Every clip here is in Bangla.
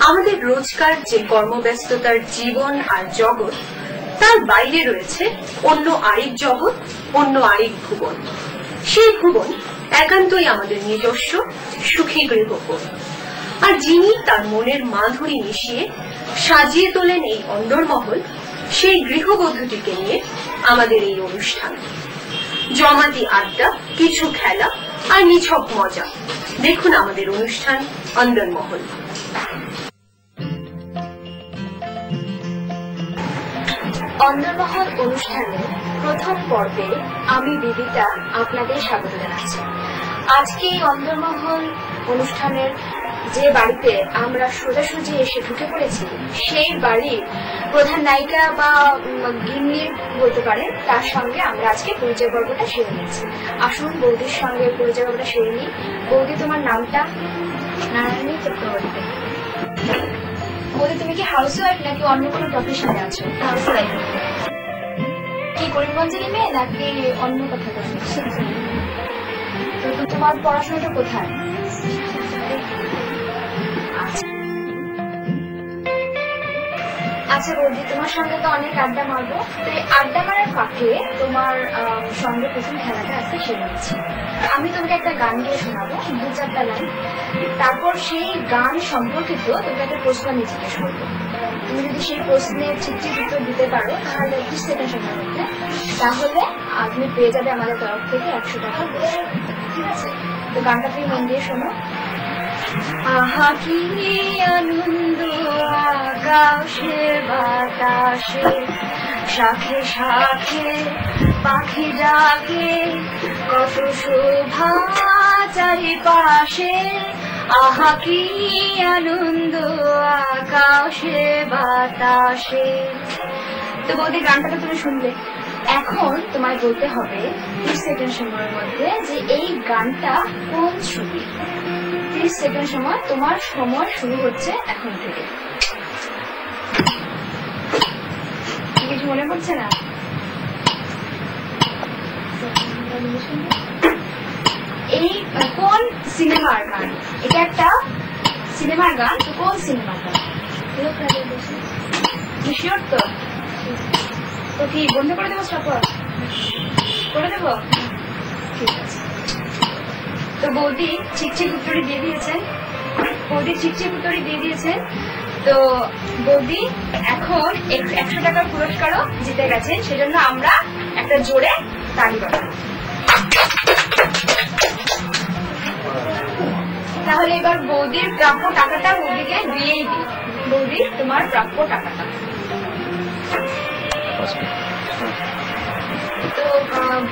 আমাদের রোজকার যে কর্মব্যস্ততার জীবন আর জগৎ, তার বাইরে রয়েছে অন্য আরেক জগৎ, অন্য আরেক ভুবন। সেই ভুবন একান্তই আমাদের নিজস্ব সুখী গৃহকোণ। আর যিনি তার মনের মাধুরী মিশিয়ে সাজিয়ে তোলেন এই অন্দরমহল, সেই গৃহবধূটিকে নিয়ে আমাদের এই অনুষ্ঠান। জমাতি আড্ডা, কিছু খেলা আর নিছক মজা। দেখুন আমাদের অনুষ্ঠান অন্দরমহল। অন্দরমহল অনুষ্ঠানে প্রথম পর্বে আমি বিবিতা আপনাদের স্বাগত জানাচ্ছি। আজকে এই অন্দরমহল অনুষ্ঠানের যে বাড়িতে আমরা সোজাসুজি এসে ঢুকে পড়েছি, সেই বাড়ির প্রধান নায়িকা বা গিন্নি বলতে পারেন, তার সঙ্গে আমরা আজকে পরিচয় পর্বটা সেরে নিচ্ছি। আসুন বৌদির সঙ্গে পরিচয় পর্বটা সেরে নিই। বৌদি, তোমার নামটা? নারায়ণী চক্রবর্তী। বৌদি, তুমি কি হাউস ওয়াইফ নাকি অন্য কোনো প্রফেশনে আছো? House wife. কি করিমগঞ্জের মেয়ে নাকি অন্য কোথাও? তো তোমার পড়াশোনাটা কোথায়? আচ্ছা বৌদি, তোমার সঙ্গে তো অনেক আড্ডা মারবো, তো এই আড্ডা মারার ফাঁকে তোমার সঙ্গে প্রথম খেলাটা আছে সেরে নিচ্ছি। আমি তোমাকে একটা গান গিয়ে শোনাবো, 2-4টা লাইন। তারপর সেই গান সম্পর্কিত তোমাকে একটা প্রশ্ন আমি জিজ্ঞেস করবো। তুমি যদি সেই প্রশ্নের ঠিক উত্তর দিতে পারো তাহলে 30 সেকেন্ড সময়ের মধ্যে, তাহলে তুমি পেয়ে যাবে আমাদের তরফ থেকে 100 টাকা পুরস্কার। ঠিক আছে? তো গানটা তুমি মন দিয়ে শোনো। আহা কি আনন্দ আকাশে বাতাসে, শাখে শাখে পাখি ডাকে, কত শোভা চারিপাশে। আহা কি আনন্দ আকাশে বাতাসে। তো বৌদি, গানটা তুমি শুনলে, এখন তোমায় বলতে হবে 30 সেকেন্ড সময়ের মধ্যে যে এই গানটা কোন ছবি। 30 সেকেন্ড সময়, তোমার সময় শুরু হচ্ছে এখন থেকে। কিছু মনে পড়ছে না? এই কোন সিনেমার গান? এটা একটা সিনেমার গান, তো কোন সিনেমার গান? শিওর তো? তো কি বন্ধ করে দেবো? স্টপ করে দেবো? ঠিক আছে। তো বৌদি ঠিক উত্তরই দিয়ে দিয়েছেন। তো বৌদি এখন 100 টাকার পুরস্কারও জিতে গেছেন, সেজন্য আমরা একটা জোরে তালি বাজাবো। তাহলে এবার বৌদির প্রাপ্য টাকাটা বৌদিকে দিয়েই দিই। বৌদি, তোমার প্রাপ্য টাকাটা। তো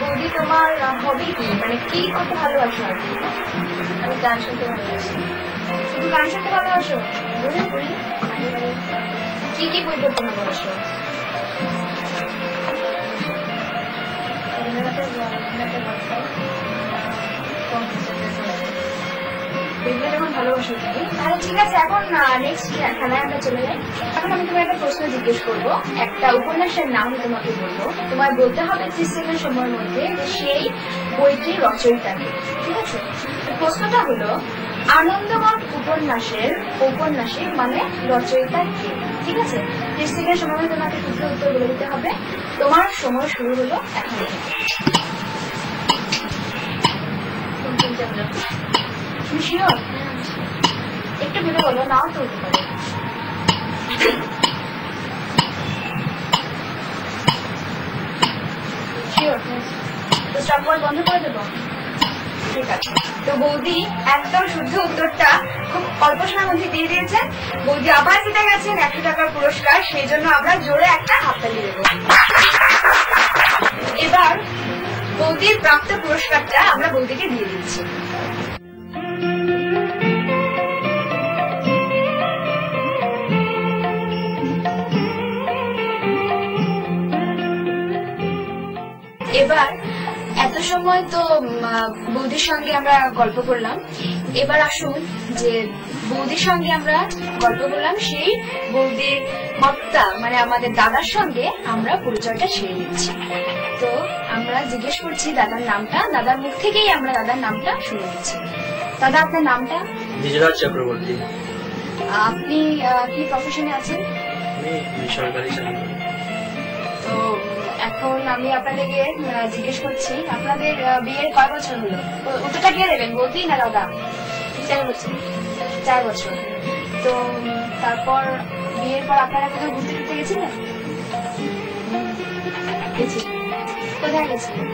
বৌদি, তোমার হবি কি, মানে কি করতে ভালোবাসো? আর কি? আমি গান শুনতে ভালোবাসি। শুধু গান শুনতে ভালোবাসো? কি কি বই পড়তে ভালোবাসো? এগুলো যখন ভালোবাসো তুমি, তাহলে ঠিক আছে। এখন নেক্সট খেলায় আমরা চলে যাই। এখন আমি তোমার একটা প্রশ্ন জিজ্ঞেস করবো, একটা উপন্যাসের নাম তোমাকে বলবো, তোমায় বলতে হবে 30 সেকেন্ড সময়ের মধ্যে সেই বইটির রচয়িতাকে। ঠিক আছে? প্রশ্নটা হলো, আনন্দমঠ উপন্যাসের মানে রচয়িতা কে? ঠিক আছে, 30 সেকেন্ড সময় তোমাকে শুদ্ধ উত্তর বলে দিতে হবে। তোমার সময় শুরু হলো এখন। তুমি শিওর? একটু ভেবে বলো, নাও তো হতে পারে। শিওর? তো স্টপ ওয়াচ বন্ধ করে দেবো? ঠিক আছে। তো বৌদি একদম শুদ্ধ উত্তরটা খুব অল্প সময়ের মধ্যে দিয়ে দিয়েছেন। বৌদি আবার জিতে গেছেন 100 টাকার পুরস্কার, সেই জন্য আমরা জোরে একটা হাততালি দেব। এবার বৌদির প্রাপ্ত পুরস্কারটা আমরা বৌদিকে দিয়ে দিচ্ছি। এবার এত সময় তো বৌদির সঙ্গে আমরা গল্প করলাম, এবার আসুন যে বৌদির সঙ্গে আমরা গল্প করলাম সেই বৌদির কর্তা মানে আমাদের দাদার সঙ্গে আমরা পরিচয়টা সেরে নিচ্ছি। তো আমরা জিজ্ঞেস করছি দাদার নামটা, দাদার মুখ থেকেই আমরা দাদার নামটা শুনে নিচ্ছি। দাদা আপনার নামটা? বিজয়রাজ চক্রবর্তী। আপনি কি প্রফেশনে আছেন? আমি সরকারি চাকরি। তো এখন আমি আপনাদেরকে জিজ্ঞেস করছি আপনাদের বিয়ের কয় বছর হলো? উত্তরটা কে দেবেন, বৌদি না দাদা? 4 বছর। 4 বছর। তো তারপর বিয়ের পর আপনারা কোথাও ঘুরতে ঘুরতে গেছিলেন? কোথায় গেছিলেন?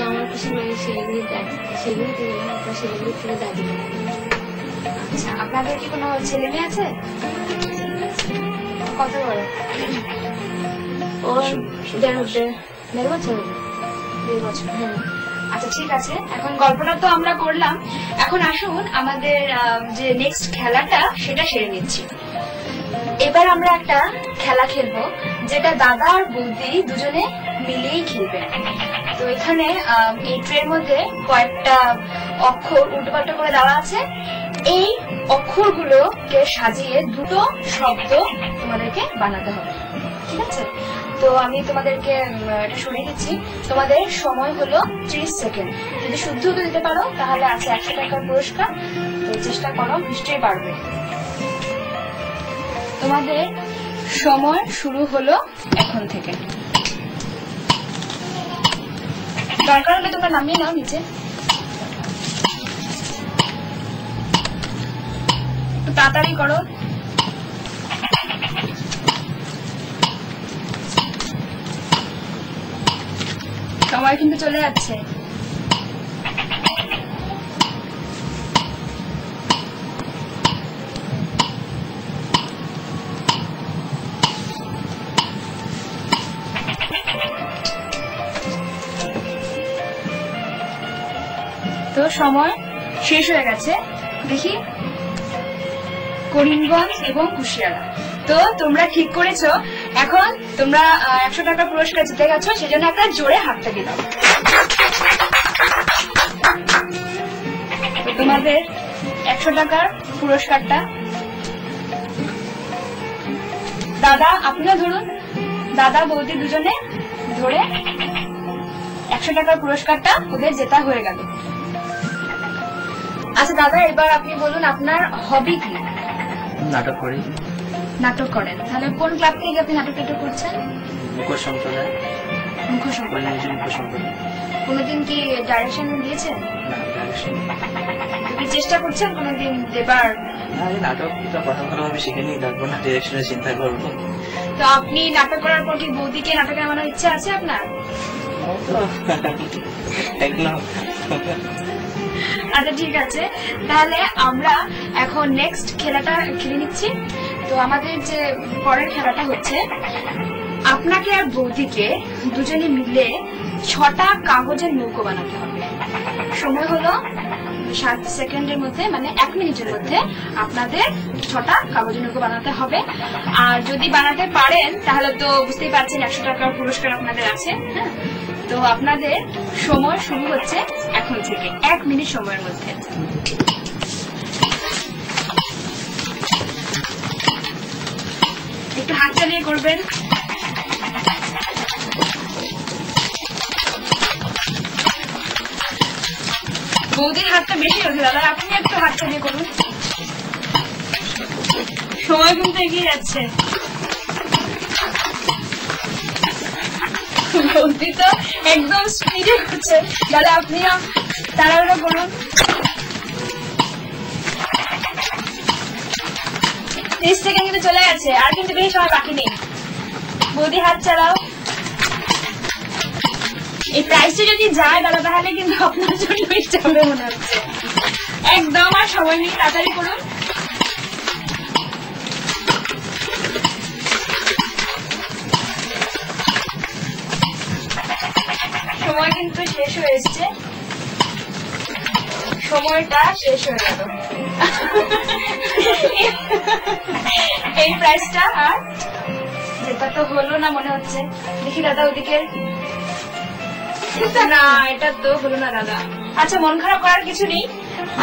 আমার পাশের বাড়ি শিলিগুড়িতে গেলাম, আপনার শিলিগুড়ি থেকে দার্জিলিং। আচ্ছা, আপনাদের কি কোনো ছেলে মেয়ে আছে? কত বড়? ওর 1.5 বছর। 1.5 বছর। আচ্ছা ঠিক আছে, এখন গল্পটা তো আমরা করলাম, এখন আসুন আমাদের যে নেক্সট খেলাটা সেটা সেরে নিচ্ছি। এবার আমরা একটা খেলা খেলবো যেটা দাদা আর বৌদি দুজনে মিলেই খেলবে। তো এখানে এই ট্রের মধ্যে কয়েকটা অক্ষর উল্টোপাল্টা করে দেওয়া আছে, এই অক্ষরগুলোকে সাজিয়ে দুটো শব্দ তোমাদেরকে বানাতে হবে। ঠিক আছে, তো আমি তোমাদেরকে এটা শুনিয়ে দিচ্ছি। তোমাদের সময় হলো 30 সেকেন্ড। যদি শুদ্ধ উত্তর দিতে পারো তাহলে আছে 100 টাকার পুরস্কার। তো চেষ্টা করো, নিশ্চয়ই পারবে। তোমাদের সময় শুরু হলো এখন থেকে। দরকার হলে তোমরা নামিয়ে নাও নিচে। তাড়াতাড়ি করো। সময় কিন্তু চলে যাচ্ছে। তো সময় শেষ হয়ে গেছে। দেখি, করিমগঞ্জ এবং কুশিয়ারা। তো তোমরা ঠিক করেছো, এখন তোমরা 100 টাকা পুরস্কার জিতে গেছো, সেজন্য একটা জোরে হাততালি দাও। তোমাদের 100 টাকার পুরস্কারটা দাদা আপনিও ধরুন, দাদা বৌদি দুজনে ধরে 100 টাকার পুরস্কারটা ওদের জেতা হয়ে গেল। আচ্ছা দাদা, এবার আপনি বলুন আপনার হবি কি? নাটক করি। নাটক করেন? তাহলে কোন ক্লাব থেকে আপনি নাটক করছেন? মুখোশ সম্প্রদায়। মুখোশ সম্প্রদায়। কোনদিন কি ডাইরেকশন দিয়েছেন? আপনি চেষ্টা করছেন কোনদিন দেবার? নাটকটা ভালোভাবে শিখে নিই, তারপর না ডিরেকশনের চিন্তা করবো। তো আপনি নাটক করার পর কি বৌদিকে নাটকে নামানোর ইচ্ছা আছে আপনার? আচ্ছা ঠিক আছে, তাহলে আমরা এখন নেক্সট খেলাটা খেলে নিচ্ছি। তো আমাদের যে পরের খেলাটা হচ্ছে, আপনাকে আর বৌদিকে দুজনে মিলে 6টা কাগজের নৌকো বানাতে হবে। সময় হলো 7 সেকেন্ডের মধ্যে, মানে 1 মিনিটের মধ্যে আপনাদের 6টা কাগজের নৌকো বানাতে হবে। আর যদি বানাতে পারেন তাহলে তো বুঝতেই পারছেন 100 টাকার পুরস্কার আপনাদের আছে। হ্যাঁ, তো আপনাদের সময় শুরু হচ্ছে এখন থেকে 1 মিনিট সময়ের মধ্যে। একটু হাত চালিয়ে করবেন। বৌদির হাতটা বেশি হচ্ছে দাদা, আপনি একটু হাতটা দিয়ে করুন। সময় কিন্তু এগিয়ে যাচ্ছে। বৌদি তো একদম স্পিডে হচ্ছে দাদা, আপনিও তাড়াহুড়ো করুন। 30 সেকেন্ড কিন্তু চলে গেছে, আর কিন্তু বেশি সময় বাকি নেই। বৌদি হাত চালাও। এই প্রাইসটা যদি যায় দাদা তাহলে কিন্তু আপনার জন্য বেশি হবে মনে হচ্ছে। একদম আর সময় নেই, তাড়াতাড়ি করুন। সময় কিন্তু শেষ হয়ে এসছে, সময়টা শেষ হয়ে গেল। এই প্রাইসটা আর যেটা তো হলো না মনে হচ্ছে। দেখি দাদা ওদিকে, না এটা তো হলো না দাদা। আচ্ছা মন খারাপ করার কিছু নেই,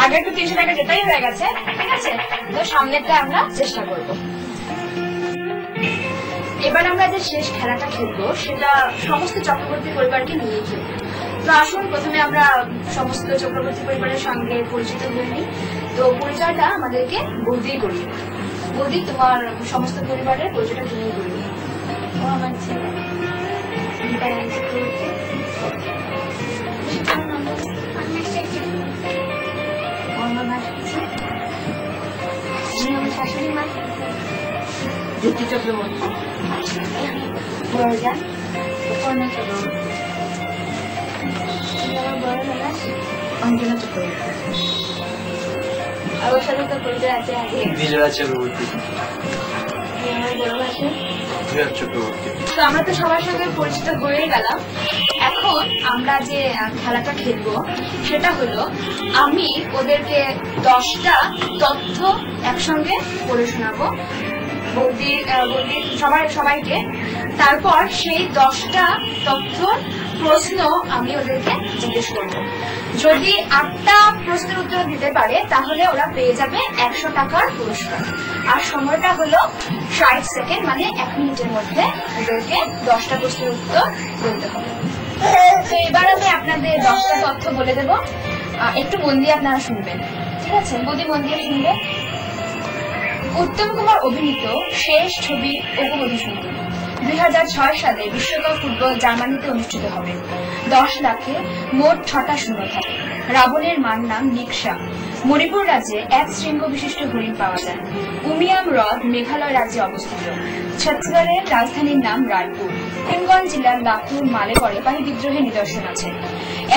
আগে একটু 300 টাকা যেটাই হয়ে গেছে, ঠিক আছে। তো সামনেরটা আমরা চেষ্টা করব। এবার আমরা যে শেষ খেলাটা খেলবো সেটা সমস্ত চক্রবর্তী পরিবারকে নিয়ে খেলবো। তো আসুন প্রথমে আমরা সমস্ত চক্রবর্তী পরিবারের সঙ্গে পরিচিত হয়ে নিই। তো পরিচয়টা আমাদেরকে বৌদি করিয়ে। বৌদি, তোমার সমস্ত পরিবারের পরিচয়টা তুমি করিয়ে। ও আমার ছেলে, আমার শাশুড়ি মা জ্যোতি চক্রবর্তী, বড়জা কন্যা চক্রবর্তী, আমার বড় মেলা অঞ্জনা চক্রবর্তী, আমার সাথে তো পরিচয় আছে আগে। বিজয়া চক্রবর্তী, আমার বড় ভাষা। বিরাট চক্রবর্তী। তো আমরা তো সবার সঙ্গে পরিচিত হয়ে গেলাম। এখন আমরা যে খেলাটা খেলবো সেটা হলো আমি ওদেরকে 10টা তথ্য একসঙ্গে পড়ে শোনাবো, বৌদি সবাইকে। তারপর সেই 10টা তথ্য প্রশ্ন আমি ওদেরকে জিজ্ঞেস করবো। যদি 8টা প্রশ্নের উত্তর দিতে পারে তাহলে ওরা পেয়ে যাবে 100 টাকার পুরস্কার। আর সময়টা হলো 60 সেকেন্ড, মানে 1 মিনিটের মধ্যে ওদেরকে 10টা প্রশ্নের উত্তর বলতে হবে। তো এবার আমি আপনাদের 10টা তথ্য বলে দেবো, একটু মন দিয়ে আপনারা শুনবেন, ঠিক আছে? বৌদি মন দিয়ে শুনবেন। উত্তম কুমার অভিনীত শেষ ছবি অপুমধু সুন্দরী 2006 সালে বিশ্বকাপ ফুটবল জার্মানিতে অনুষ্ঠিত হবে। 10 লাখে মোট 6টা শূন্য থাকে। রাবণের মার নাম নিক্সা। মণিপুর রাজ্যে 1 শৃঙ্গ বিশিষ্ট হরিণ পাওয়া যায়। উমিয়াম হ্রদ মেঘালয় রাজ্যে অবস্থিত। ছত্তিশগড়ের রাজধানীর নাম রায়পুর। করিমগঞ্জ জেলার লাতুর মালেগড়ে পানি বিদ্রোহের নিদর্শন আছে।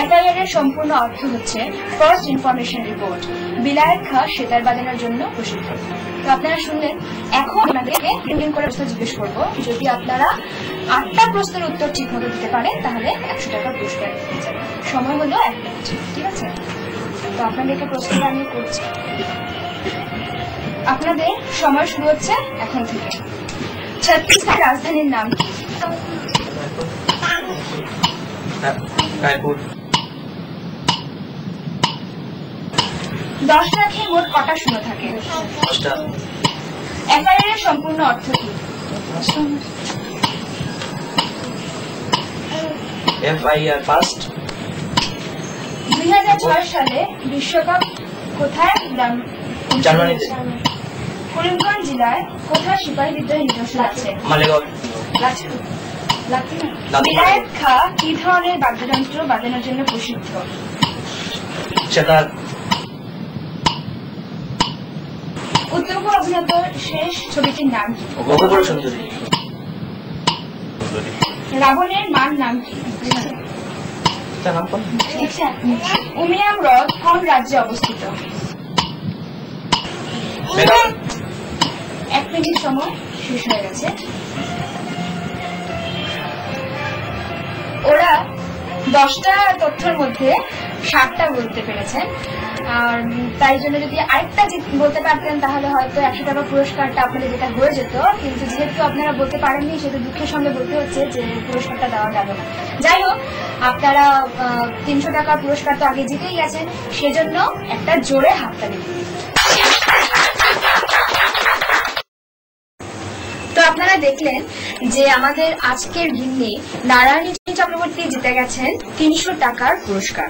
এফআইআর এর সম্পূর্ণ অর্থ হচ্ছে first information report. Bilayet Khan sitar বাজানোর জন্য প্রসিদ্ধ। তো আপনারা শুনলেন। এখন আপনাদেরকে তিন করে প্রশ্ন জিজ্ঞেস করবো। যদি আপনারা 8টা প্রশ্নের উত্তর ঠিক মতো দিতে পারেন তাহলে 100 টাকা পুরস্কার পেয়ে যাবেন। সময় হলো 1 মিনিট, ঠিক আছে? তো আপনাদেরকে প্রশ্নটা আমি করছি। আপনাদের সময় শুরু হচ্ছে এখন থেকে। ছত্তিশগড় রাজধানীর নাম কি? রায়পুর। 10 লাখে মোট কটা শূন্য থাকে? 10টা। এফআইআর এর সম্পূর্ণ অর্থ কি? FIR first. 2006 সালে বিশ্বকাপ কোথায়? জার্মানিতে। করিমগঞ্জ জেলায় কোথায় সিপাহী বিদ্রোহের নিদর্শন আছে? মালেগাঁও। বিলায়েত খাঁ কি ধরনের বাদ্যযন্ত্র বাজানোর জন্য প্রসিদ্ধ? সেতার। উত্তম কুমার অভিনীত শেষ ছবিটির নাম কি? অপুমধু সুন্দরী। রাবণের মার নাম কি? তার নাম কোন? উমিয়াম হ্রদ কোন রাজ্যে অবস্থিত? মেঘালয়। 1 মিনিট সময় শেষ হয়ে গেছে। ওরা 10টা তথ্যের মধ্যে 7টা বলতে পেরেছেন। আর তাই জন্য যদি আরেকটা বলতে পারতেন তাহলে হয়তো 100 টাকা পুরস্কারটা আপনাদের যেটা হয়ে যেত। কিন্তু যেহেতু আপনারা বলতে পারেননি সেটা দুঃখের সঙ্গে বলতে হচ্ছে যে পুরস্কারটা দেওয়া গেল না। যাই হোক, আপনারা 300 টাকা পুরস্কার তো আগে জিতেই গেছেন, সেজন্য একটা জোরে হাততালি দিন। তো আপনারা দেখলেন যে আমাদের আজকের গিন্নি নারায়ণী চক্রবর্তী জিতে গেছেন 300 টাকার পুরস্কার।